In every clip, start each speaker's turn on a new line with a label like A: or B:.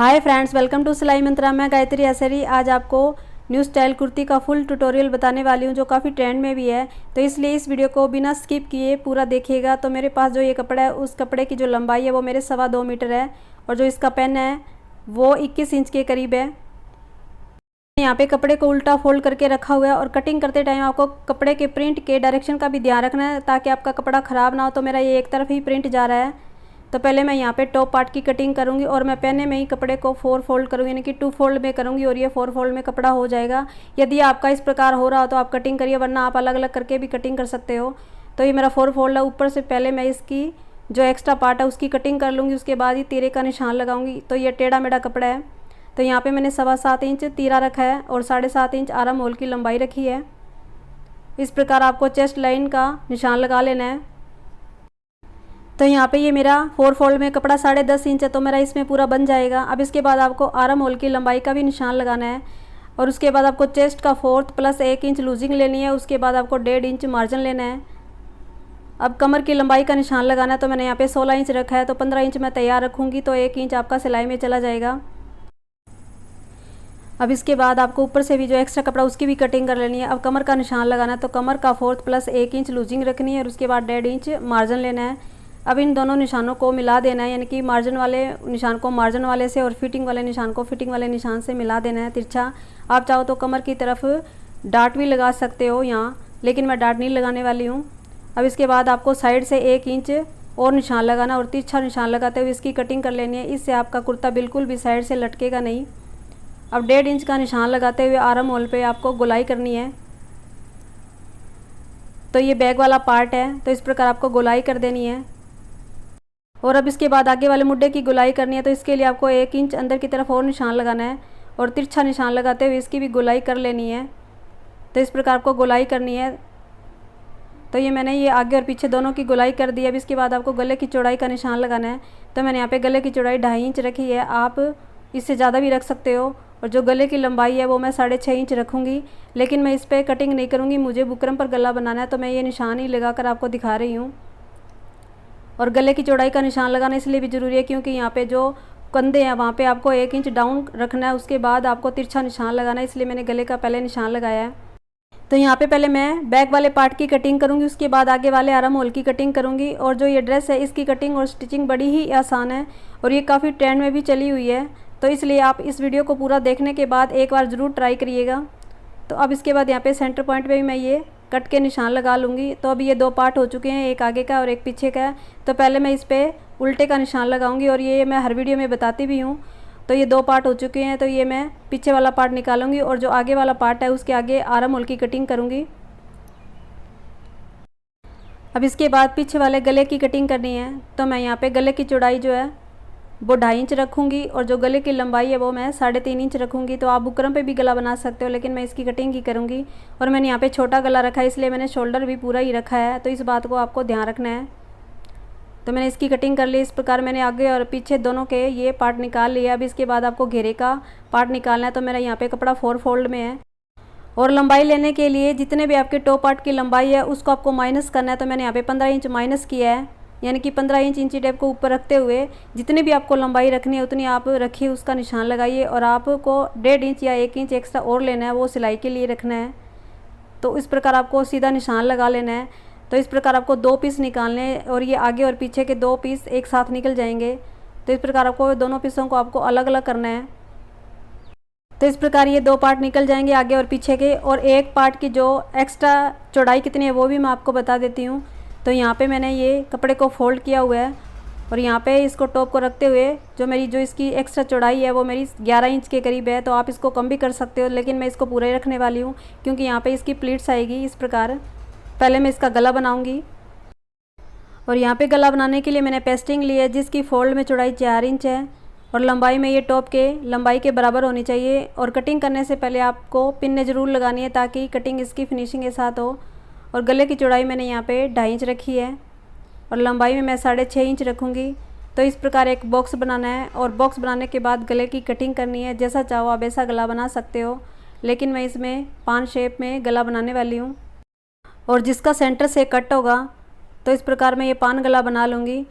A: Hi friends, welcome to सिलाई मंत्रा। मैं गायत्री आसरी आज आपको न्यू स्टाइल कुर्ती का फुल ट्यूटोरियल बताने वाली हूँ जो काफ़ी ट्रेंड में भी है। तो इसलिए इस वीडियो को बिना स्किप किए पूरा देखिएगा। तो मेरे पास जो ये कपड़ा है उस कपड़े की जो लंबाई है वो मेरे 2.25 मीटर है और जो इसका पेन है वो 21 इंच के करीब है। यहाँ पे कपड़े को उल्टा फोल्ड करके रखा हुआ है और कटिंग करते टाइम आपको कपड़े के प्रिंट के डायरेक्शन का भी ध्यान रखना है ताकि आपका कपड़ा ख़राब ना हो। तो मेरा ये एक तरफ ही प्रिंट जा रहा है। तो पहले मैं यहाँ पे टॉप पार्ट की कटिंग करूँगी और मैं पहने में ही कपड़े को 4 फोल्ड करूँगी, यानी कि 2 फोल्ड में करूँगी और ये 4 फोल्ड में कपड़ा हो जाएगा। यदि आपका इस प्रकार हो रहा हो तो आप कटिंग करिए, वरना आप अलग अलग करके भी कटिंग कर सकते हो। तो ये मेरा 4 फोल्ड है। ऊपर से पहले मैं इसकी जो एक्स्ट्रा पार्ट है उसकी कटिंग कर लूँगी, उसके बाद ही तीरे का निशान लगाऊँगी। तो ये टेढ़ा मेढ़ा कपड़ा है। तो यहाँ पर मैंने 7.25 इंच तीरा रखा है और 7.5 इंच आर्म होल की लंबाई रखी है। इस प्रकार आपको चेस्ट लाइन का निशान लगा लेना है। तो यहाँ पे ये मेरा 4 फोल्ड में कपड़ा 10.5 इंच है, तो मेरा इसमें पूरा बन जाएगा। अब इसके बाद आपको आर्म होल की लंबाई का भी निशान लगाना है और उसके बाद आपको चेस्ट का 4th प्लस 1 इंच लूजिंग लेनी है। उसके बाद आपको 1.5 इंच मार्जिन लेना है। अब कमर की लंबाई का निशान लगाना है। तो मैंने यहाँ पे 16 इंच रखा है, तो 15 इंच मैं तैयार रखूँगी, तो 1 इंच आपका सिलाई में चला जाएगा। अब इसके बाद आपको ऊपर से भी जो एक्स्ट्रा कपड़ा उसकी भी कटिंग कर लेनी है। अब कमर का निशान लगाना है, तो कमर का 4th प्लस 1 इंच लूजिंग रखनी है और उसके बाद 1.5 इंच मार्जिन लेना है। अब इन दोनों निशानों को मिला देना है, यानी कि मार्जिन वाले निशान को मार्जिन वाले से और फिटिंग वाले निशान को फिटिंग वाले निशान से मिला देना है तिरछा। आप चाहो तो कमर की तरफ डाट भी लगा सकते हो यहाँ, लेकिन मैं डाट नहीं लगाने वाली हूँ। अब इसके बाद आपको साइड से 1 इंच और निशान लगाना और तिरछा निशान लगाते हुए इसकी कटिंग कर लेनी है। इससे आपका कुर्ता बिल्कुल भी साइड से लटकेगा नहीं। अब 1.5 इंच का निशान लगाते हुए आर्म होल पे आपको गोलाई करनी है। तो ये बैक वाला पार्ट है, तो इस प्रकार आपको गोलाई कर देनी है। और अब इसके बाद आगे वाले मुड्ढे की गोलाई करनी है। तो इसके लिए आपको 1 इंच अंदर की तरफ और निशान लगाना है और तिरछा निशान लगाते हुए इसकी भी गोलाई कर लेनी है। तो इस प्रकार आपको गोलाई करनी है। तो ये मैंने ये आगे और पीछे दोनों की गोलाई कर दी। अब इसके बाद आपको गले की चौड़ाई का निशान लगाना है। तो मैंने यहाँ पे गले की चौड़ाई 2.5 इंच रखी है, आप इससे ज़्यादा भी रख सकते हो। और जो गले की लंबाई है वो मैं 6.5 इंच रखूँगी, लेकिन मैं इस पर कटिंग नहीं करूँगी, मुझे बुकरम पर गला बनाना है। तो मैं ये निशान ही लगा कर आपको दिखा रही हूँ। और गले की चौड़ाई का निशान लगाना इसलिए भी ज़रूरी है क्योंकि यहाँ पे जो कंधे हैं वहाँ पे आपको 1 इंच डाउन रखना है, उसके बाद आपको तिरछा निशान लगाना है, इसलिए मैंने गले का पहले निशान लगाया है। तो यहाँ पे पहले मैं बैक वाले पार्ट की कटिंग करूँगी, उसके बाद आगे वाले आर्म होल की कटिंग करूँगी। और जो ये ड्रेस है इसकी कटिंग और स्टिचिंग बड़ी ही आसान है और ये काफ़ी ट्रेंड में भी चली हुई है। तो इसलिए आप इस वीडियो को पूरा देखने के बाद एक बार ज़रूर ट्राई करिएगा। तो अब इसके बाद यहाँ पे सेंटर पॉइंट पे भी मैं ये कट के निशान लगा लूँगी। तो अभी ये 2 पार्ट हो चुके हैं, एक आगे का और एक पीछे का है। तो पहले मैं इस पर उल्टे का निशान लगाऊंगी और ये मैं हर वीडियो में बताती भी हूँ। तो ये 2 पार्ट हो चुके हैं। तो ये मैं पीछे वाला पार्ट निकालूंगी और जो आगे वाला पार्ट है उसके आगे आर्म होल की कटिंग करूँगी। अब इसके बाद पीछे वाले गले की कटिंग करनी है। तो मैं यहाँ पे गले की चौड़ाई जो है वो 2.5 इंच रखूँगी और जो गले की लंबाई है वो मैं 3.5 इंच रखूँगी। तो आप बुकरम पे भी गला बना सकते हो, लेकिन मैं इसकी कटिंग ही करूँगी। और मैंने यहाँ पे छोटा गला रखा है, इसलिए मैंने शोल्डर भी पूरा ही रखा है। तो इस बात को आपको ध्यान रखना है। तो मैंने इसकी कटिंग कर ली। इस प्रकार मैंने आगे और पीछे दोनों के ये पार्ट निकाल लिया। अब इसके बाद आपको घेरे का पार्ट निकालना है। तो मेरा यहाँ पर कपड़ा 4 फोल्ड में है और लंबाई लेने के लिए जितने भी आपके टॉप पार्ट की लंबाई है उसको आपको माइनस करना है। तो मैंने यहाँ पे 15 इंच माइनस किया है, यानी कि 15 इंच इंची टेप को ऊपर रखते हुए जितनी भी आपको लंबाई रखनी है उतनी आप रखिए, उसका निशान लगाइए। और आपको 1.5 इंच या 1 इंच एक्स्ट्रा और लेना है, वो सिलाई के लिए रखना है। तो इस प्रकार आपको सीधा निशान लगा लेना है। तो इस प्रकार आपको 2 पीस निकालने हैं और ये आगे और पीछे के 2 पीस एक साथ निकल जाएंगे। तो इस प्रकार आपको दोनों पीसों को आपको अलग अलग करना है। तो इस प्रकार ये 2 पार्ट निकल जाएंगे आगे और पीछे के। और एक पार्ट की जो एक्स्ट्रा चौड़ाई कितनी है वो भी मैं आपको बता देती हूँ। तो यहाँ पे मैंने ये कपड़े को फोल्ड किया हुआ है और यहाँ पे इसको टॉप को रखते हुए जो मेरी जो इसकी एक्स्ट्रा चौड़ाई है वो मेरी 11 इंच के करीब है। तो आप इसको कम भी कर सकते हो, लेकिन मैं इसको पूरा ही रखने वाली हूँ क्योंकि यहाँ पे इसकी प्लीट्स आएगी। इस प्रकार पहले मैं इसका गला बनाऊँगी और यहाँ पे गला बनाने के लिए मैंने पेस्टिंग ली है जिसकी फोल्ड में चौड़ाई 4 इंच है और लंबाई में ये टॉप के लंबाई के बराबर होनी चाहिए। और कटिंग करने से पहले आपको पिन्ने ज़रूर लगानी है ताकि कटिंग इसकी फिनिशिंग के साथ हो। और गले की चौड़ाई मैंने यहाँ पे 2.5 इंच रखी है और लंबाई में मैं 6.5 इंच रखूँगी। तो इस प्रकार एक बॉक्स बनाना है और बॉक्स बनाने के बाद गले की कटिंग करनी है। जैसा चाहो आप ऐसा गला बना सकते हो, लेकिन मैं इसमें पान शेप में गला बनाने वाली हूँ और जिसका सेंटर से कट होगा। तो इस प्रकार मैं ये पान गला बना लूँगी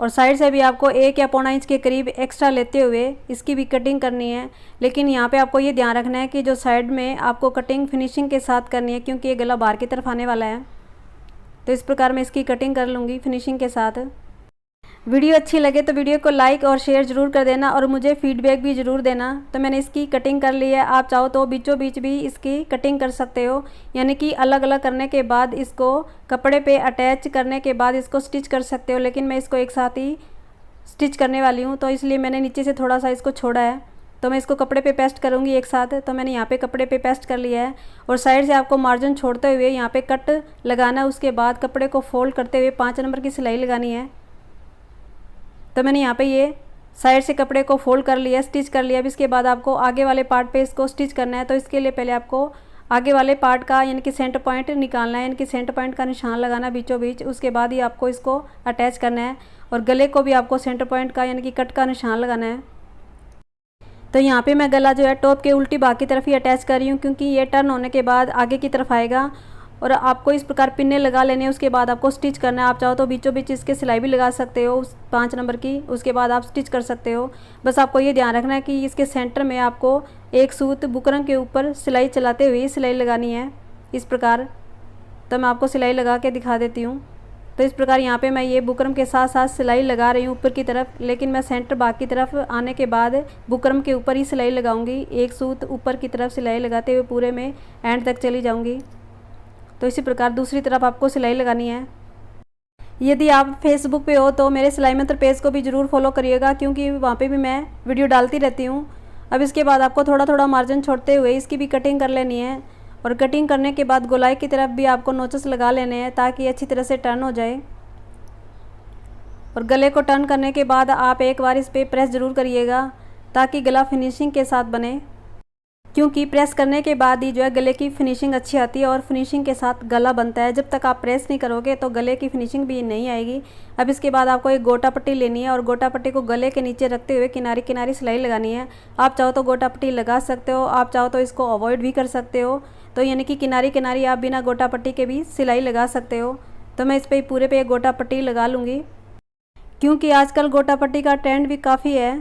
A: और साइड से भी आपको 1 या पौना इंच के करीब एक्स्ट्रा लेते हुए इसकी भी कटिंग करनी है। लेकिन यहाँ पे आपको ये ध्यान रखना है कि जो साइड में आपको कटिंग फिनिशिंग के साथ करनी है, क्योंकि ये गला बाहर की तरफ आने वाला है। तो इस प्रकार मैं इसकी कटिंग कर लूँगी फिनिशिंग के साथ। वीडियो अच्छी लगे तो वीडियो को लाइक और शेयर ज़रूर कर देना और मुझे फीडबैक भी ज़रूर देना। तो मैंने इसकी कटिंग कर ली है। आप चाहो तो बीचों बीच भी इसकी कटिंग कर सकते हो, यानी कि अलग अलग करने के बाद इसको कपड़े पे अटैच करने के बाद इसको स्टिच कर सकते हो। लेकिन मैं इसको एक साथ ही स्टिच करने वाली हूँ, तो इसलिए मैंने नीचे से थोड़ा सा इसको छोड़ा है। तो मैं इसको कपड़े पे पेस्ट करूँगी एक साथ। तो मैंने यहाँ पे कपड़े पे पेस्ट कर लिया है और साइड से आपको मार्जिन छोड़ते हुए यहाँ पे कट लगाना है। उसके बाद कपड़े को फोल्ड करते हुए 5 नंबर की सिलाई लगानी है। तो मैंने यहाँ पे ये साइड से कपड़े को फोल्ड कर लिया, स्टिच कर लिया। अब इसके बाद आपको आगे वाले पार्ट पे इसको स्टिच करना है। तो इसके लिए पहले आपको आगे वाले पार्ट का यानी कि सेंटर पॉइंट निकालना है, यानी कि सेंटर पॉइंट का निशान लगाना बीचों बीच। उसके बाद ही आपको इसको अटैच करना है और गले को भी आपको सेंटर पॉइंट का यानी कि कट का निशान लगाना है। तो यहाँ पे मैं गला जो है टॉप के उल्टी भाग की तरफ ही अटैच कर रही हूँ, क्योंकि ये टर्न होने के बाद आगे की तरफ आएगा। और आपको इस प्रकार पिन्ने लगा लेने हैं। उसके बाद आपको स्टिच करना है। आप चाहो तो बीचों बीच इसके सिलाई भी लगा सकते हो उस 5 नंबर की। उसके बाद आप स्टिच कर सकते हो। बस आपको ये ध्यान रखना है कि इसके सेंटर में आपको एक सूत बुकरम के ऊपर सिलाई चलाते हुए सिलाई लगानी है इस प्रकार। तो मैं आपको सिलाई लगा के दिखा देती हूँ। तो इस प्रकार यहाँ पे मैं ये बुकरम के साथ साथ सिलाई लगा रही हूँ ऊपर की तरफ, लेकिन मैं सेंटर भाग की तरफ आने के बाद बुकरम के ऊपर ही सिलाई लगाऊंगी। एक सूत ऊपर की तरफ सिलाई लगाते हुए पूरे में एंड तक चली जाऊँगी। तो इसी प्रकार दूसरी तरफ आपको सिलाई लगानी है। यदि आप फेसबुक पे हो तो मेरे सिलाई मंत्र पेज को भी ज़रूर फॉलो करिएगा, क्योंकि वहाँ पे भी मैं वीडियो डालती रहती हूँ। अब इसके बाद आपको थोड़ा थोड़ा मार्जिन छोड़ते हुए इसकी भी कटिंग कर लेनी है। और कटिंग करने के बाद गोलाई की तरफ भी आपको नोचेस लगा लेने हैं ताकि अच्छी तरह से टर्न हो जाए। और गले को टर्न करने के बाद आप एक बार इस पर प्रेस ज़रूर करिएगा ताकि गला फिनिशिंग के साथ बने, क्योंकि प्रेस करने के बाद ही जो है गले की फिनिशिंग अच्छी आती है और फिनिशिंग के साथ गला बनता है। जब तक आप प्रेस नहीं करोगे तो गले की फिनिशिंग भी नहीं आएगी। अब इसके बाद आपको एक गोटा पट्टी लेनी है और गोटा पट्टी को गले के नीचे रखते हुए किनारी किनारी सिलाई लगानी है। आप चाहो तो गोटा पट्टी लगा सकते हो, आप चाहो तो इसको अवॉइड भी कर सकते हो। तो यानी कि किनारी किनारी आप बिना गोटा पट्टी के भी सिलाई लगा सकते हो। तो मैं इस पर पूरे पे एक गोटा पट्टी लगा लूँगी, क्योंकि आजकल गोटा पट्टी का ट्रेंड भी काफ़ी है।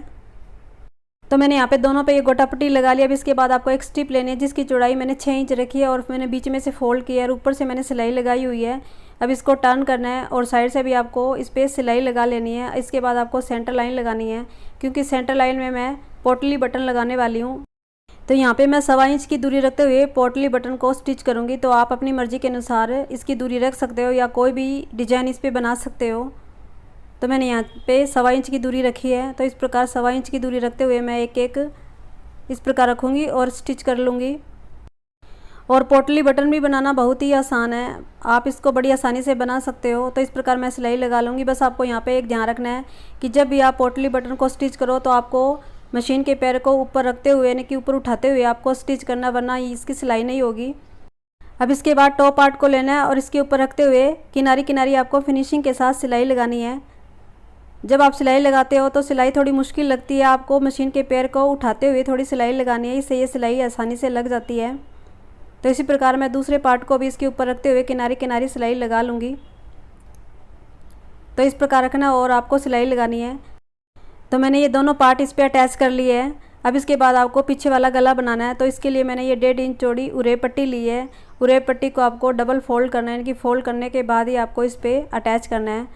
A: तो मैंने यहाँ पे दोनों पे ये गोटा पट्टी लगा लिया। अब इसके बाद आपको एक स्ट्रिप लेनी है जिसकी चौड़ाई मैंने 6 इंच रखी है और मैंने बीच में से फोल्ड किया है और ऊपर से मैंने सिलाई लगाई हुई है। अब इसको टर्न करना है और साइड से भी आपको इस पर सिलाई लगा लेनी है। इसके बाद आपको सेंटर लाइन लगानी है, क्योंकि सेंटर लाइन में मैं पोटली बटन लगाने वाली हूँ। तो यहाँ पे मैं 1.25 इंच की दूरी रखते हुए पोटली बटन को स्टिच करूँगी। तो आप अपनी मर्ज़ी के अनुसार इसकी दूरी रख सकते हो या कोई भी डिज़ाइन इस पर बना सकते हो। तो मैंने यहाँ पे 1.25 इंच की दूरी रखी है। तो इस प्रकार 1.25 इंच की दूरी रखते हुए मैं एक एक इस प्रकार रखूँगी और स्टिच कर लूँगी। और पोटली बटन भी बनाना बहुत ही आसान है, आप इसको बड़ी आसानी से बना सकते हो। तो इस प्रकार मैं सिलाई लगा लूँगी। बस आपको यहाँ पे एक ध्यान रखना है कि जब भी आप पोटली बटन को स्टिच करो तो आपको मशीन के पैर को ऊपर रखते हुए यानी कि ऊपर उठाते हुए आपको स्टिच करना, वरना इसकी सिलाई नहीं होगी। अब इसके बाद टॉप पार्ट को लेना है और इसके ऊपर रखते हुए किनारी किनारी आपको फिनिशिंग के साथ सिलाई लगानी है। जब आप सिलाई लगाते हो तो सिलाई थोड़ी मुश्किल लगती है, आपको मशीन के पैर को उठाते हुए थोड़ी सिलाई लगानी है, इससे ये सिलाई आसानी से लग जाती है। तो इसी प्रकार मैं दूसरे पार्ट को भी इसके ऊपर रखते हुए किनारी किनारी सिलाई लगा लूँगी। तो इस प्रकार रखना और आपको सिलाई लगानी है। तो मैंने ये दोनों पार्ट इस पर अटैच कर लिए हैं। अब इसके बाद आपको पीछे वाला गला बनाना है। तो इसके लिए मैंने ये 1.5 इंच चौड़ी उरे पट्टी ली है। उरे पट्टी को आपको डबल फोल्ड करना है, यानी कि फोल्ड करने के बाद ही आपको इस पर अटैच करना है।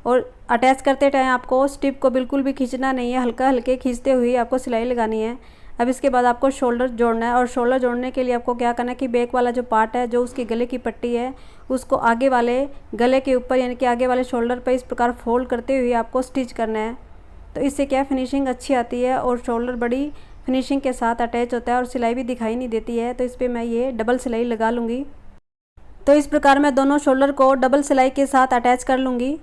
A: और अटैच करते टाइम आपको स्टिप को बिल्कुल भी खींचना नहीं है, हल्का हल्के खींचते हुए आपको सिलाई लगानी है। अब इसके बाद आपको शोल्डर जोड़ना है और शोल्डर जोड़ने के लिए आपको क्या करना है कि बैक वाला जो पार्ट है, जो उसकी गले की पट्टी है, उसको आगे वाले गले के ऊपर यानी कि आगे वाले शोल्डर पर इस प्रकार फोल्ड करते हुए आपको स्टिच करना है। तो इससे क्या फिनिशिंग अच्छी आती है और शोल्डर बड़ी फिनिशिंग के साथ अटैच होता है और सिलाई भी दिखाई नहीं देती है। तो इस पर मैं ये डबल सिलाई लगा लूँगी। तो इस प्रकार मैं दोनों शोल्डर को डबल सिलाई के साथ अटैच कर लूँगी।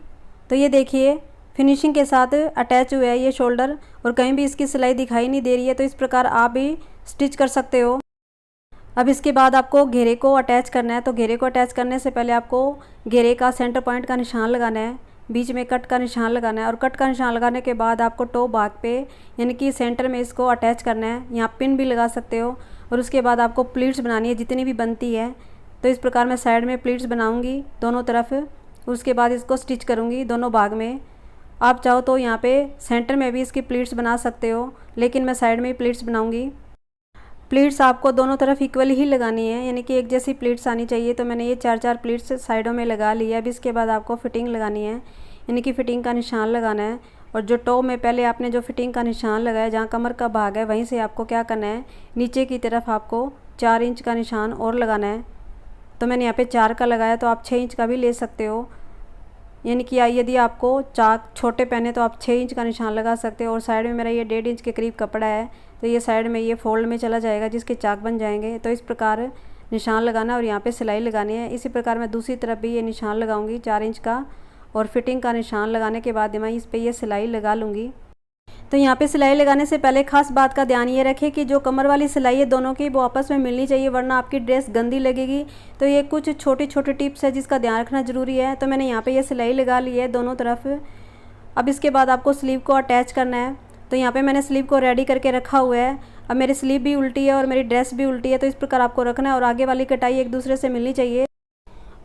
A: तो ये देखिए फिनिशिंग के साथ अटैच हुआ है ये शोल्डर और कहीं भी इसकी सिलाई दिखाई नहीं दे रही है। तो इस प्रकार आप भी स्टिच कर सकते हो। अब इसके बाद आपको घेरे को अटैच करना है। तो घेरे को अटैच करने से पहले आपको घेरे का सेंटर पॉइंट का निशान लगाना है, बीच में कट का निशान लगाना है और कट का निशान लगाने के बाद आपको टॉप भाग पे यानी कि सेंटर में इसको अटैच करना है। यहाँ पिन भी लगा सकते हो। और उसके बाद आपको प्लीट्स बनानी है जितनी भी बनती है। तो इस प्रकार मैं साइड में प्लीट्स बनाऊँगी दोनों तरफ। उसके बाद इसको स्टिच करूँगी दोनों भाग में। आप चाहो तो यहाँ पे सेंटर में भी इसकी प्लीट्स बना सकते हो, लेकिन मैं साइड में ही प्लीट्स बनाऊंगी। प्लीट्स आपको दोनों तरफ इक्वली ही लगानी है, यानी कि एक जैसी प्लीट्स आनी चाहिए। तो मैंने ये 4-4 प्लीट्स साइडों में लगा ली है। अब इसके बाद आपको फिटिंग लगानी है, यानी कि फ़िटिंग का निशान लगाना है। और जो टॉप में पहले आपने जो फिटिंग का निशान लगाया, जहाँ कमर का भाग है, वहीं से आपको क्या करना है, नीचे की तरफ आपको 4 इंच का निशान और लगाना है। तो मैंने यहाँ पे 4 का लगाया, तो आप 6 इंच का भी ले सकते हो। यानी कि यदि आपको चाक छोटे पहने तो आप 6 इंच का निशान लगा सकते हो। और साइड में मेरा ये 1.5 इंच के करीब कपड़ा है, तो ये साइड में ये फोल्ड में चला जाएगा, जिसके चाक बन जाएंगे। तो इस प्रकार निशान लगाना और यहाँ पे सिलाई लगानी है। इसी प्रकार मैं दूसरी तरफ भी ये निशान लगाऊंगी 4 इंच का, और फिटिंग का निशान लगाने के बाद मैं इस पर ये सिलाई लगा लूँगी। तो यहाँ पे सिलाई लगाने से पहले खास बात का ध्यान ये रखें कि जो कमर वाली सिलाई है दोनों की, वो आपस में मिलनी चाहिए, वरना आपकी ड्रेस गंदी लगेगी। तो ये कुछ छोटी छोटी टिप्स है जिसका ध्यान रखना ज़रूरी है। तो मैंने यहाँ पे ये सिलाई लगा ली है दोनों तरफ। अब इसके बाद आपको स्लीव को अटैच करना है। तो यहाँ पे मैंने स्लीव को रेडी करके रखा हुआ है। अब मेरी स्लीव भी उल्टी है और मेरी ड्रेस भी उल्टी है, तो इस प्रकार आपको रखना है और आगे वाली कटाई एक दूसरे से मिलनी चाहिए।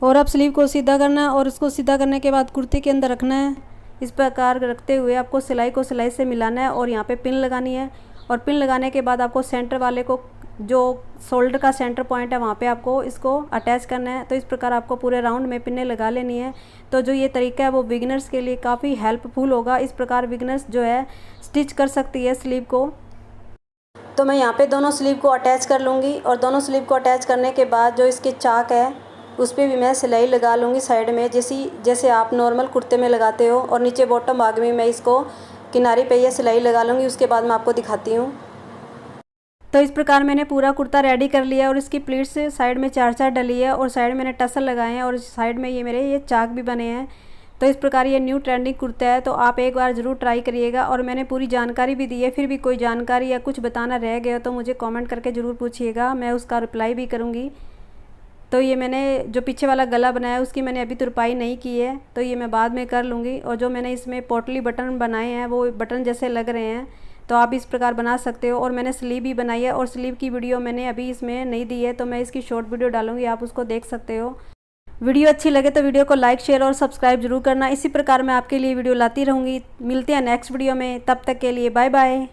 A: और अब स्लीव को सीधा करना है और उसको सीधा करने के बाद कुर्ती के अंदर रखना है। इस प्रकार रखते हुए आपको सिलाई को सिलाई से मिलाना है और यहाँ पे पिन लगानी है। और पिन लगाने के बाद आपको सेंटर वाले को, जो शोल्डर का सेंटर पॉइंट है, वहाँ पे आपको इसको अटैच करना है। तो इस प्रकार आपको पूरे राउंड में पिनें लगा लेनी है। तो जो ये तरीका है वो बिगिनर्स के लिए काफ़ी हेल्पफुल होगा। इस प्रकार बिगिनर्स जो है स्टिच कर सकती है स्लीव को। तो मैं यहाँ पे दोनों स्लीव को अटैच कर लूँगी और दोनों स्लीव को अटैच करने के बाद जो इसके चाक है उस पर भी मैं सिलाई लगा लूँगी साइड में, जैसे आप नॉर्मल कुर्ते में लगाते हो। और नीचे बॉटम भाग में मैं इसको किनारे पे ये सिलाई लगा लूँगी। उसके बाद मैं आपको दिखाती हूँ। तो इस प्रकार मैंने पूरा कुर्ता रेडी कर लिया और इसकी प्लीट्स साइड में 4-4 डली है और साइड मैंने टसल लगाए हैं और साइड में ये मेरे ये चाक भी बने हैं। तो इस प्रकार ये न्यू ट्रेंडिंग कुर्ता है, तो आप एक बार ज़रूर ट्राई करिएगा। और मैंने पूरी जानकारी भी दी है, फिर भी कोई जानकारी या कुछ बताना रह गया तो मुझे कमेंट करके ज़रूर पूछिएगा, मैं उसका रिप्लाई भी करूँगी। तो ये मैंने जो पीछे वाला गला बनाया उसकी मैंने अभी तुरपाई नहीं की है, तो ये मैं बाद में कर लूँगी। और जो मैंने इसमें पोटली बटन बनाए हैं वो बटन जैसे लग रहे हैं, तो आप इस प्रकार बना सकते हो। और मैंने स्लीव भी बनाई है और स्लीव की वीडियो मैंने अभी इसमें नहीं दी है, तो मैं इसकी शॉर्ट वीडियो डालूँगी, आप उसको देख सकते हो। वीडियो अच्छी लगे तो वीडियो को लाइक, शेयर और सब्सक्राइब जरूर करना। इसी प्रकार मैं आपके लिए वीडियो लाती रहूँगी। मिलते हैं नेक्स्ट वीडियो में, तब तक के लिए बाय बाय।